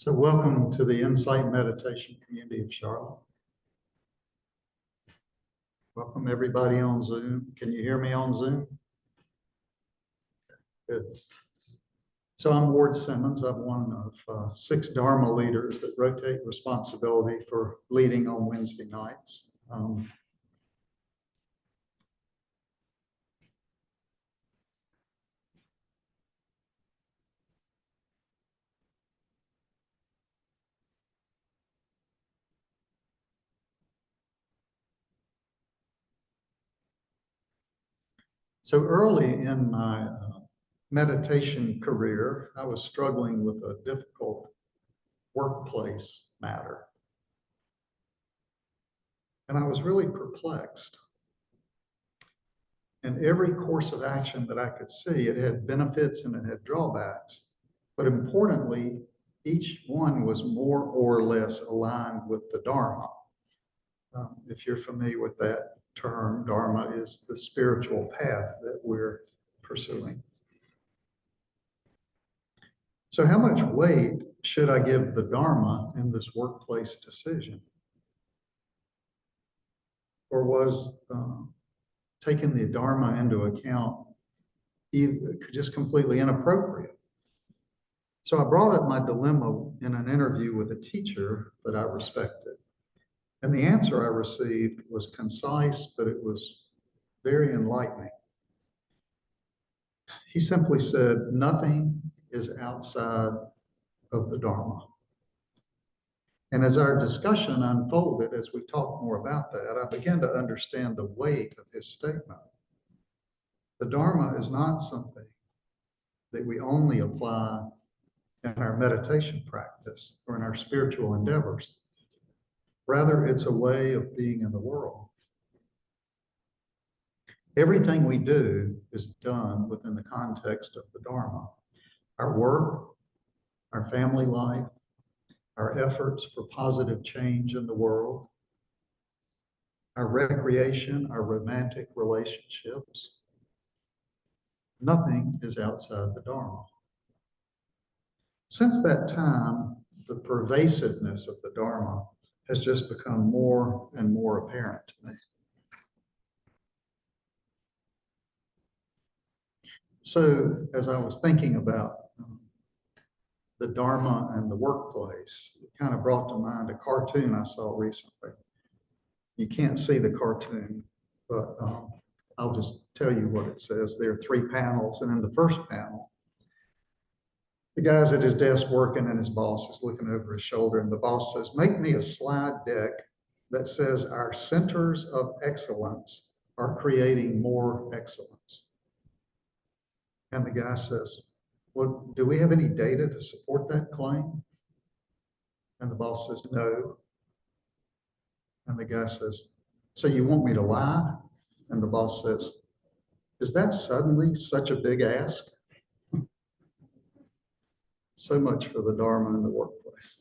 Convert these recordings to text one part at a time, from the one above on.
So welcome to the Insight Meditation community of Charlotte. Welcome everybody on Zoom. Can you hear me on Zoom? Good. So I'm Ward Simmons. I'm one of 6 Dharma leaders that rotate responsibility for leading on Wednesday nights. So early in my meditation career, I was struggling with a difficult workplace matter. And I was really perplexed. And every course of action that I could see, it had benefits and it had drawbacks. But importantly, each one was more or less aligned with the Dharma. If you're familiar with that term, Dharma is the spiritual path that we're pursuing. So how much weight should I give the Dharma in this workplace decision? Or was taking the Dharma into account just completely inappropriate? So I brought up my dilemma in an interview with a teacher that I respected. And the answer I received was concise, but it was very enlightening. He simply said, nothing is outside of the Dharma. And as our discussion unfolded, as we talked more about that, I began to understand the weight of his statement. The Dharma is not something that we only apply in our meditation practice or in our spiritual endeavors. Rather, it's a way of being in the world. Everything we do is done within the context of the Dharma. Our work, our family life, our efforts for positive change in the world, our recreation, our romantic relationships. Nothing is outside the Dharma. Since that time, the pervasiveness of the Dharma has just become more and more apparent to me. So as I was thinking about the Dharma and the workplace, it kind of brought to mind a cartoon I saw recently. You can't see the cartoon, but I'll just tell you what it says. There are 3 panels, and in the first panel, the guy's at his desk working and his boss is looking over his shoulder, and the boss says, make me a slide deck that says our centers of excellence are creating more excellence. And the guy says, well, do we have any data to support that claim? And the boss says, no. And the guy says, so you want me to lie? And the boss says, is that suddenly such a big ask? So much for the Dharma in the workplace.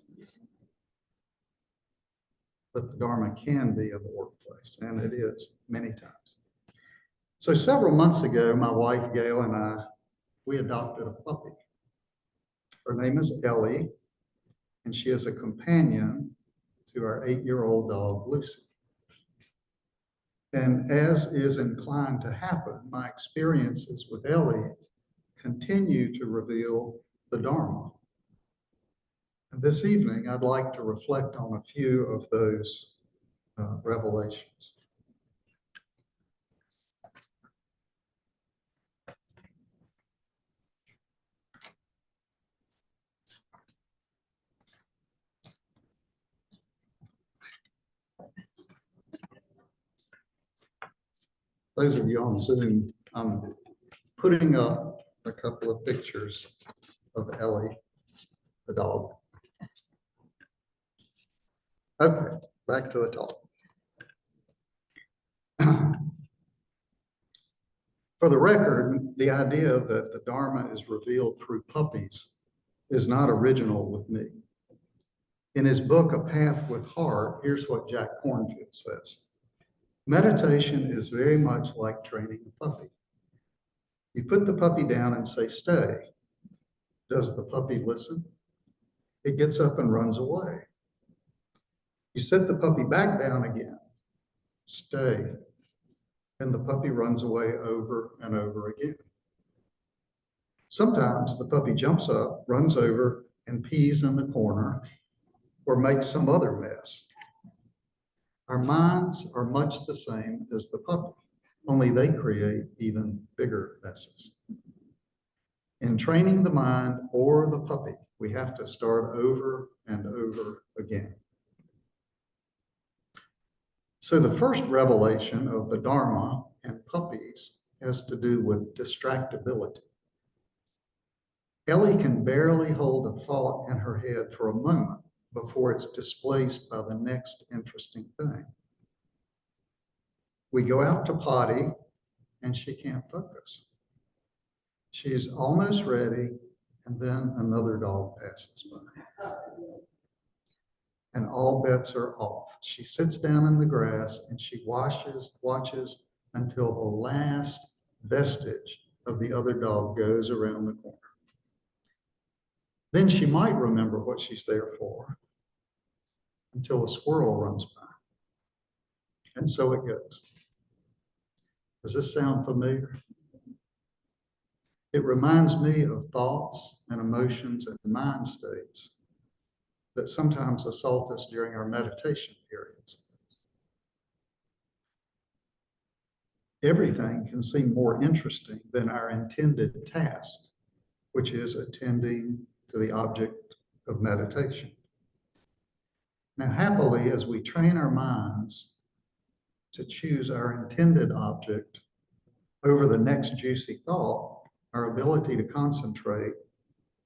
But the Dharma can be in the workplace, and it is many times. So several months ago, my wife, Gail, and I, we adopted a puppy. Her name is Ellie, and she is a companion to our 8-year-old dog, Lucy. And as is inclined to happen, my experiences with Ellie continue to reveal the Dharma. And this evening, I'd like to reflect on a few of those revelations. Those of you on Zoom, I'm putting up a couple of pictures of Ellie, the dog. Okay, back to the talk. For the record, the idea that the Dharma is revealed through puppies is not original with me. In his book, A Path with Heart, here's what Jack Kornfield says. Meditation is very much like training a puppy. You put the puppy down and say, stay. Does the puppy listen? it gets up and runs away. You set the puppy back down again, stay, and the puppy runs away over and over again. Sometimes the puppy jumps up, runs over, and pees in the corner or makes some other mess. Our minds are much the same as the puppy, only they create even bigger messes. In training the mind or the puppy, we have to start over and over again. So the first revelation of the Dharma and puppies has to do with distractibility. Ellie can barely hold a thought in her head for a moment before it's displaced by the next interesting thing. We go out to potty and she can't focus. She's almost ready, and then another dog passes by. And all bets are off. She sits down in the grass and she watches until the last vestige of the other dog goes around the corner. Then she might remember what she's there for until a squirrel runs by. And so it goes. Does this sound familiar? It reminds me of thoughts and emotions and mind states that sometimes assault us during our meditation periods. Everything can seem more interesting than our intended task, which is attending to the object of meditation. Now, happily, as we train our minds to choose our intended object over the next juicy thought, our ability to concentrate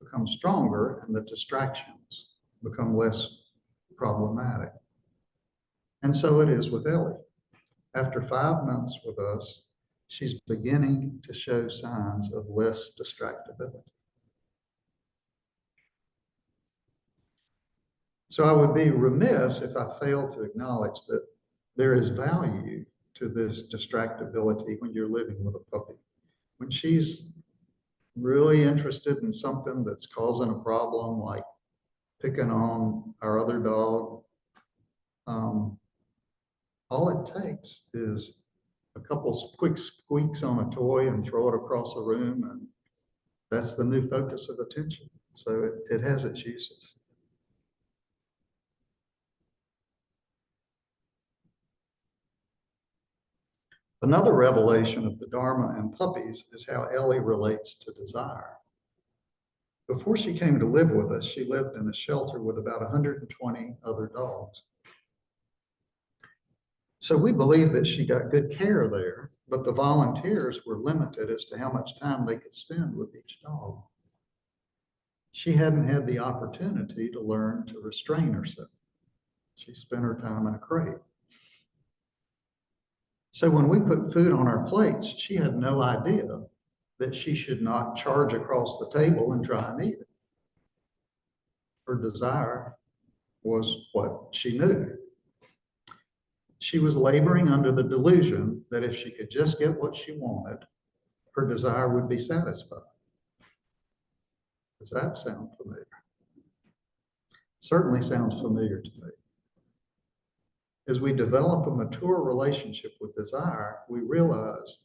becomes stronger and the distractions become less problematic. And so it is with Ellie. After 5 months with us, she's beginning to show signs of less distractibility. So I would be remiss if I failed to acknowledge that there is value to this distractibility when you're living with a puppy. When she's really interested in something that's causing a problem, like picking on our other dog, all it takes is a couple quick squeaks on a toy and throw it across the room, and that's the new focus of attention. So it has its uses. Another revelation of the Dharma and puppies is how Ellie relates to desire. Before she came to live with us, she lived in a shelter with about 120 other dogs. So we believe that she got good care there, but the volunteers were limited as to how much time they could spend with each dog. She hadn't had the opportunity to learn to restrain herself. She spent her time in a crate. So when we put food on our plates, she had no idea that she should not charge across the table and try and eat it. Her desire was what she knew. She was laboring under the delusion that if she could just get what she wanted, her desire would be satisfied. Does that sound familiar? It certainly sounds familiar to me. As we develop a mature relationship with desire, we realize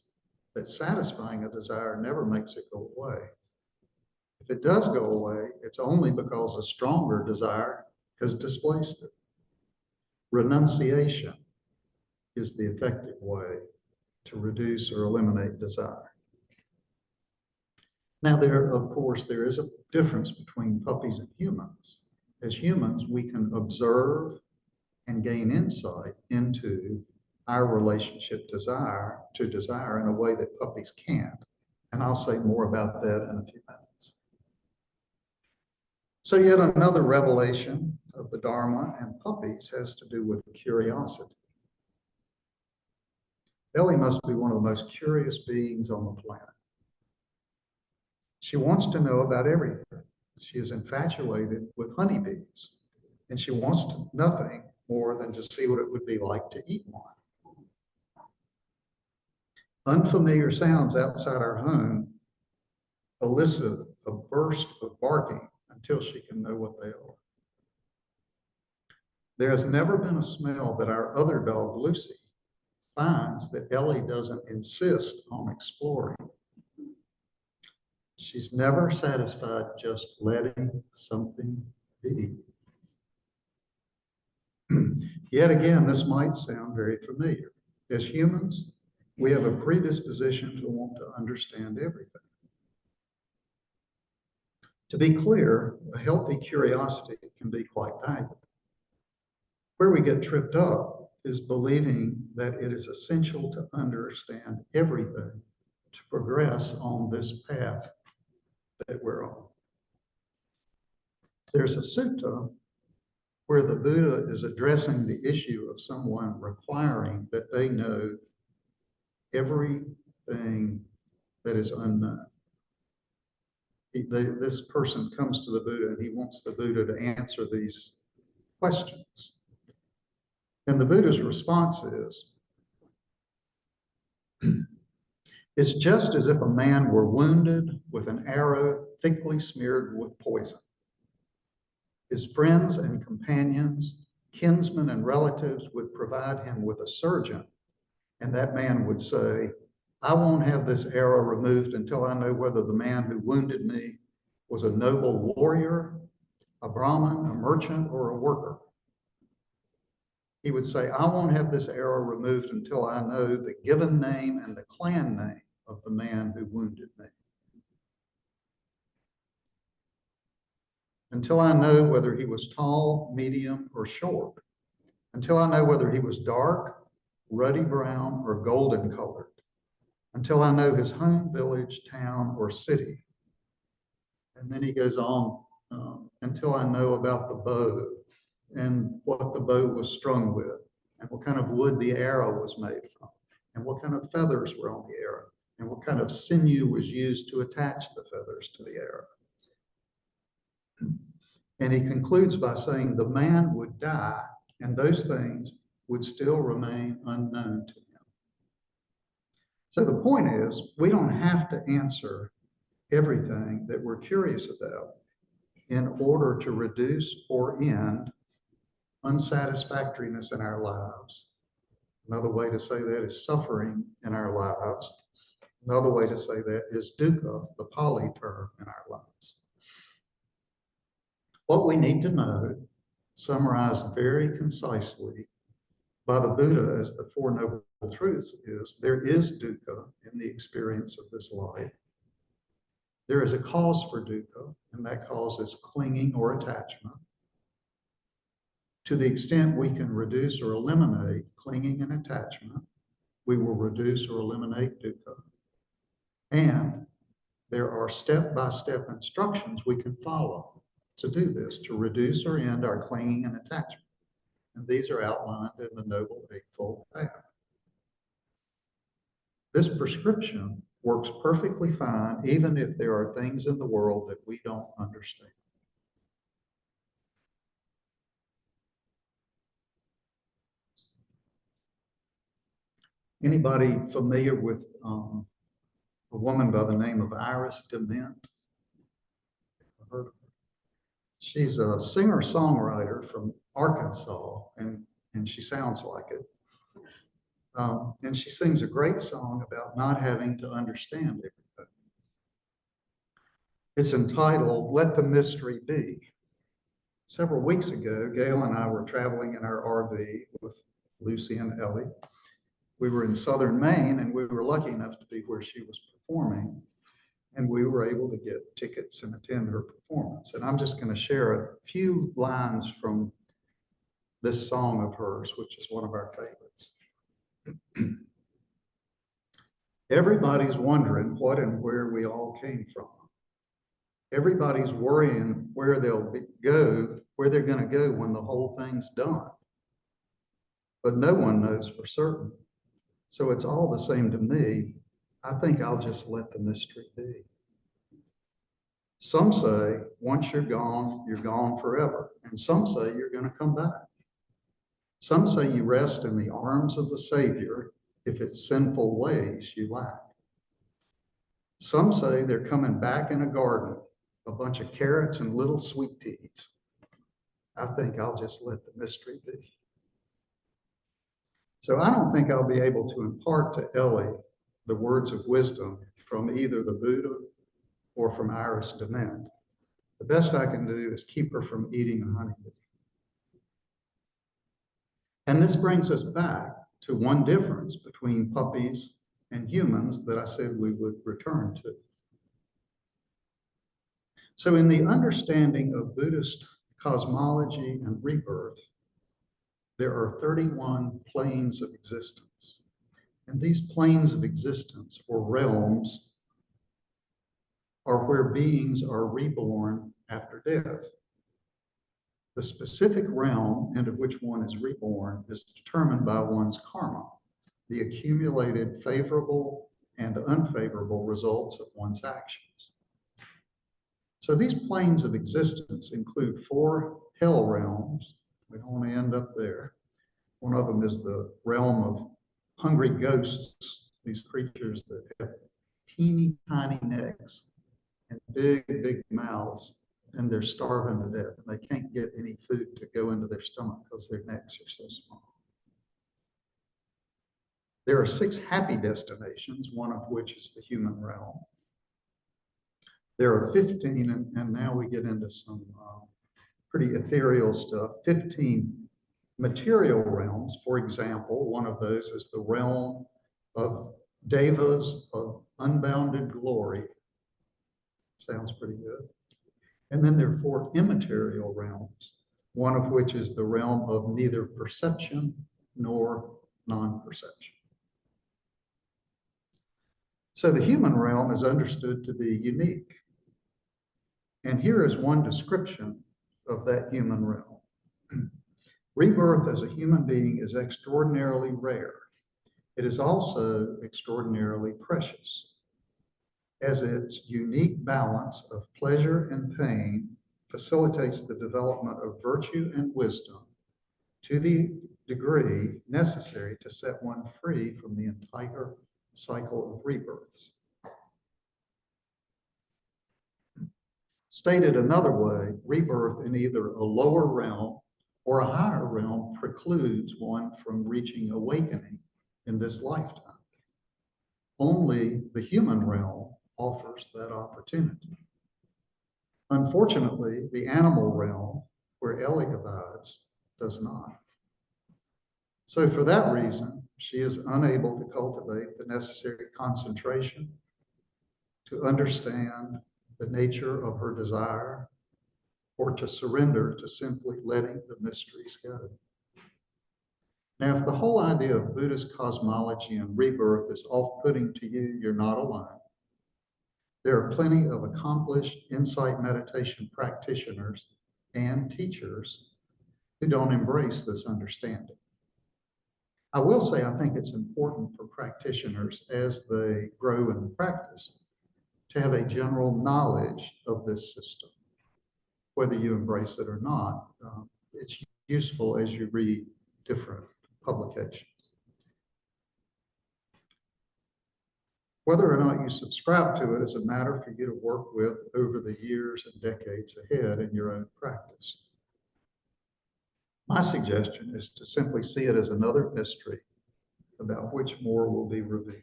that satisfying a desire never makes it go away. If it does go away, it's only because a stronger desire has displaced it. Renunciation is the effective way to reduce or eliminate desire. Now, of course, there is a difference between puppies and humans. As humans, we can observe and gain insight into our relationship to desire in a way that puppies can't. And I'll say more about that in a few minutes. So yet another revelation of the Dharma and puppies has to do with curiosity. Ellie must be one of the most curious beings on the planet. She wants to know about everything. She is infatuated with honeybees, and she wants nothing more than to see what it would be like to eat one. Unfamiliar sounds outside our home elicit a burst of barking until she can know what they are. There has never been a smell that our other dog, Lucy, finds that Ellie doesn't insist on exploring. She's never satisfied just letting something be. Yet again, this might sound very familiar. As humans, we have a predisposition to want to understand everything. To be clear, a healthy curiosity can be quite valuable. Where we get tripped up is believing that it is essential to understand everything to progress on this path that we're on. There's a sutta where the Buddha is addressing the issue of someone requiring that they know everything that is unknown. This person comes to the Buddha and he wants the Buddha to answer these questions. And the Buddha's response is, it's just as if a man were wounded with an arrow thickly smeared with poison. His friends and companions, kinsmen and relatives would provide him with a surgeon, and that man would say, I won't have this arrow removed until I know whether the man who wounded me was a noble warrior, a Brahmin, a merchant, or a worker. He would say, I won't have this arrow removed until I know the given name and the clan name of the man who wounded me. Until I know whether he was tall, medium, or short. Until I know whether he was dark, ruddy brown, or golden colored. Until I know his home, village, town, or city. And then he goes on, until I know about the bow and what the bow was strung with, and what kind of wood the arrow was made from, and what kind of feathers were on the arrow, and what kind of sinew was used to attach the feathers to the arrow. And he concludes by saying the man would die, and those things would still remain unknown to him. So the point is, we don't have to answer everything that we're curious about in order to reduce or end unsatisfactoriness in our lives. Another way to say that is suffering in our lives. Another way to say that is dukkha, the Pali term in our lives. What we need to know, summarized very concisely by the Buddha as the Four Noble Truths, is there is dukkha in the experience of this life. There is a cause for dukkha, and that cause is clinging or attachment. To the extent we can reduce or eliminate clinging and attachment, we will reduce or eliminate dukkha. And there are step-by-step instructions we can follow to do this, to reduce or end our clinging and attachment. And these are outlined in the Noble Eightfold Path. This prescription works perfectly fine, even if there are things in the world that we don't understand. Anybody familiar with a woman by the name of Iris DeMent? Heard of her? She's a singer-songwriter from Arkansas, and she sounds like it. And she sings a great song about not having to understand everything. It's entitled, Let the Mystery Be. Several weeks ago, Gail and I were traveling in our RV with Lucy and Ellie. We were in southern Maine, and we were lucky enough to be where she was performing, and we were able to get tickets and attend her performance. And I'm just going to share a few lines from this song of hers, which is one of our favorites. Everybody's wondering what and where we all came from. Everybody's worrying where they're going to go when the whole thing's done. But no one knows for certain. So it's all the same to me. I think I'll just let the mystery be. Some say once you're gone forever. And some say you're going to come back. Some say you rest in the arms of the Savior if it's sinful ways you lack. Some say they're coming back in a garden, a bunch of carrots and little sweet peas. I think I'll just let the mystery be. So I don't think I'll be able to impart to Ellie the words of wisdom from either the Buddha or from Iris Dement. The best I can do is keep her from eating a honeybee. And this brings us back to one difference between puppies and humans that I said we would return to. So in the understanding of Buddhist cosmology and rebirth, there are 31 planes of existence. And these planes of existence, or realms, are where beings are reborn after death. The specific realm into which one is reborn is determined by one's karma, the accumulated favorable and unfavorable results of one's actions. So these planes of existence include 4 hell realms. We don't want to end up there. One of them is the realm of hungry ghosts, these creatures that have teeny tiny necks and big, big mouths, and they're starving to death. And they can't get any food to go into their stomach because their necks are so small. There are 6 happy destinations, one of which is the human realm. There are 15, and now we get into some pretty ethereal stuff, 15 material realms. For example, one of those is the realm of devas of unbounded glory. Sounds pretty good. And then there are 4 immaterial realms, one of which is the realm of neither perception nor non-perception. So the human realm is understood to be unique. And here is one description of that human realm. Rebirth as a human being is extraordinarily rare. It is also extraordinarily precious, as its unique balance of pleasure and pain facilitates the development of virtue and wisdom to the degree necessary to set one free from the entire cycle of rebirths. Stated another way, rebirth in either a lower realm or a higher realm precludes one from reaching awakening in this lifetime. Only the human realm offers that opportunity. Unfortunately, the animal realm, where Ellie abides, does not. So for that reason, she is unable to cultivate the necessary concentration to understand the nature of her desire or to surrender to simply letting the mysteries go. Now, if the whole idea of Buddhist cosmology and rebirth is off-putting to you, you're not alone. There are plenty of accomplished insight meditation practitioners and teachers who don't embrace this understanding. I will say I think it's important for practitioners as they grow in the practice to have a general knowledge of this system. Whether you embrace it or not, it's useful as you read different publications. Whether or not you subscribe to it is a matter for you to work with over the years and decades ahead in your own practice. My suggestion is to simply see it as another mystery about which more will be revealed.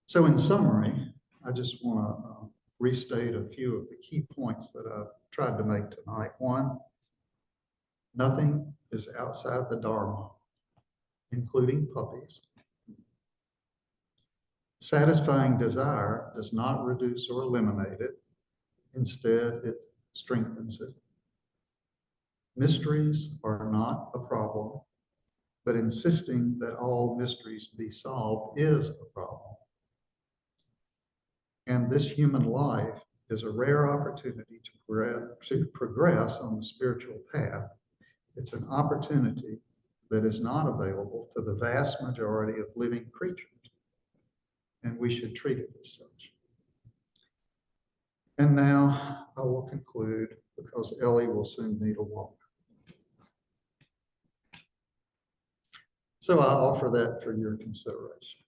So in summary, I just want to restate a few of the key points that I've tried to make tonight. 1, nothing is outside the Dharma, including puppies. Satisfying desire does not reduce or eliminate it. Instead, it strengthens it. Mysteries are not a problem, but insisting that all mysteries be solved is a problem. And this human life is a rare opportunity to progress on the spiritual path. It's an opportunity that is not available to the vast majority of living creatures, and we should treat it as such. And now I will conclude because Ellie will soon need a walk. So I offer that for your consideration.